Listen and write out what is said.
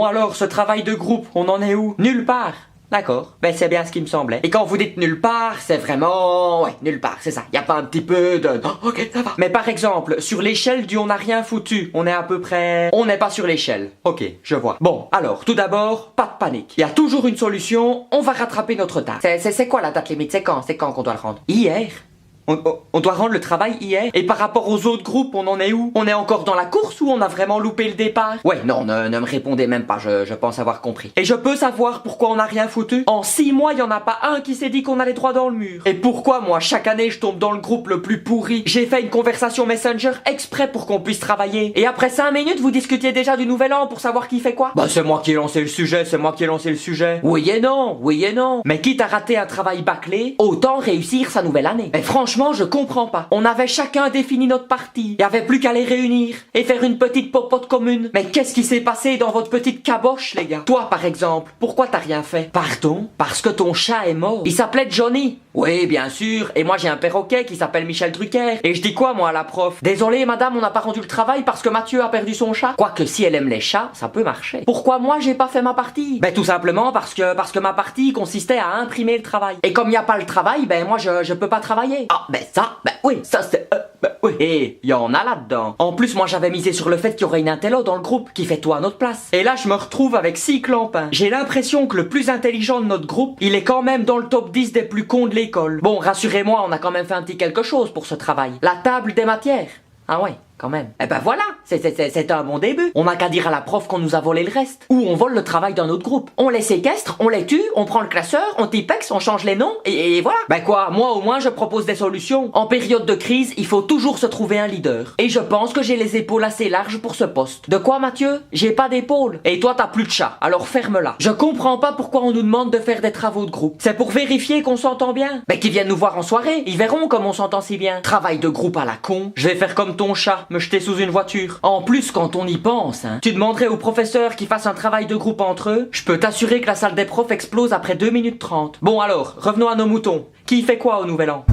Bon alors, ce travail de groupe, on en est où? Nulle part. D'accord, ben c'est bien ce qui me semblait. Et quand vous dites nulle part, c'est vraiment... Ouais, nulle part, c'est ça. Y a pas un petit peu de... Oh, ok, ça va. Mais par exemple, sur l'échelle du on n'a rien foutu, on est à peu près... On n'est pas sur l'échelle. Ok, je vois. Bon, alors, tout d'abord, pas de panique. Il y a toujours une solution, on va rattraper notre retard. C'est quoi la date limite? C'est quand qu'on doit le rendre? Hier? On doit rendre le travail hier. Et par rapport aux autres groupes, on en est où? On est encore dans la course ou on a vraiment loupé le départ? Ouais, non, ne me répondez même pas, je pense avoir compris. Et je peux savoir pourquoi on n'a rien foutu? En 6 mois, il y en a pas un qui s'est dit qu'on allait droit dans le mur. Et pourquoi moi, chaque année, je tombe dans le groupe le plus pourri? J'ai fait une conversation Messenger exprès pour qu'on puisse travailler. Et après 5 minutes, vous discutiez déjà du nouvel an pour savoir qui fait quoi? Bah c'est moi qui ai lancé le sujet, c'est moi qui ai lancé le sujet. Oui et non, oui et non. Mais quitte à rater un travail bâclé, autant réussir sa nouvelle année. Mais franchement, je comprends pas. On avait chacun défini notre partie. Il y avait plus qu'à les réunir et faire une petite popote commune. Mais qu'est-ce qui s'est passé dans votre petite caboche, les gars? Toi, par exemple, pourquoi t'as rien fait? Pardon? Parce que ton chat est mort. Il s'appelait Johnny. Oui, bien sûr. Et moi, j'ai un perroquet qui s'appelle Michel Drucker. Et je dis quoi, moi, à la prof? Désolé, madame, on n'a pas rendu le travail parce que Mathieu a perdu son chat. Quoique, si elle aime les chats, ça peut marcher. Pourquoi moi, j'ai pas fait ma partie? Ben, tout simplement parce que ma partie consistait à imprimer le travail. Et comme il n'y a pas le travail, ben, moi, je peux pas travailler. Ah, ben, ça, ben, oui, ça, c'est... oui, il y en a là-dedans. En plus, moi, j'avais misé sur le fait qu'il y aurait une intello dans le groupe qui fait tout à notre place. Et là, je me retrouve avec 6 clampins. J'ai l'impression que le plus intelligent de notre groupe, il est quand même dans le top 10 des plus cons de l'école. Bon, rassurez-moi, on a quand même fait un petit quelque chose pour ce travail. La table des matières. Ah ouais, quand même. Eh ben voilà, c'est un bon début. On n'a qu'à dire à la prof qu'on nous a volé le reste. Ou on vole le travail d'un autre groupe. On les séquestre, on les tue, on prend le classeur, on tipex, on change les noms, et voilà. Ben quoi, moi au moins je propose des solutions. En période de crise, il faut toujours se trouver un leader. Et je pense que j'ai les épaules assez larges pour ce poste. De quoi, Mathieu? J'ai pas d'épaule. Et toi t'as plus de chat, alors ferme-la. Je comprends pas pourquoi on nous demande de faire des travaux de groupe. C'est pour vérifier qu'on s'entend bien. Ben qu'ils viennent nous voir en soirée, ils verront comme on s'entend si bien. Travail de groupe à la con. Je vais faire comme ton chat, me jeter sous une voiture. En plus, quand on y pense, hein, tu demanderais aux professeurs qu'ils fassent un travail de groupe entre eux, je peux t'assurer que la salle des profs explose après 2 minutes 30. Bon alors, revenons à nos moutons. Qui fait quoi au nouvel an?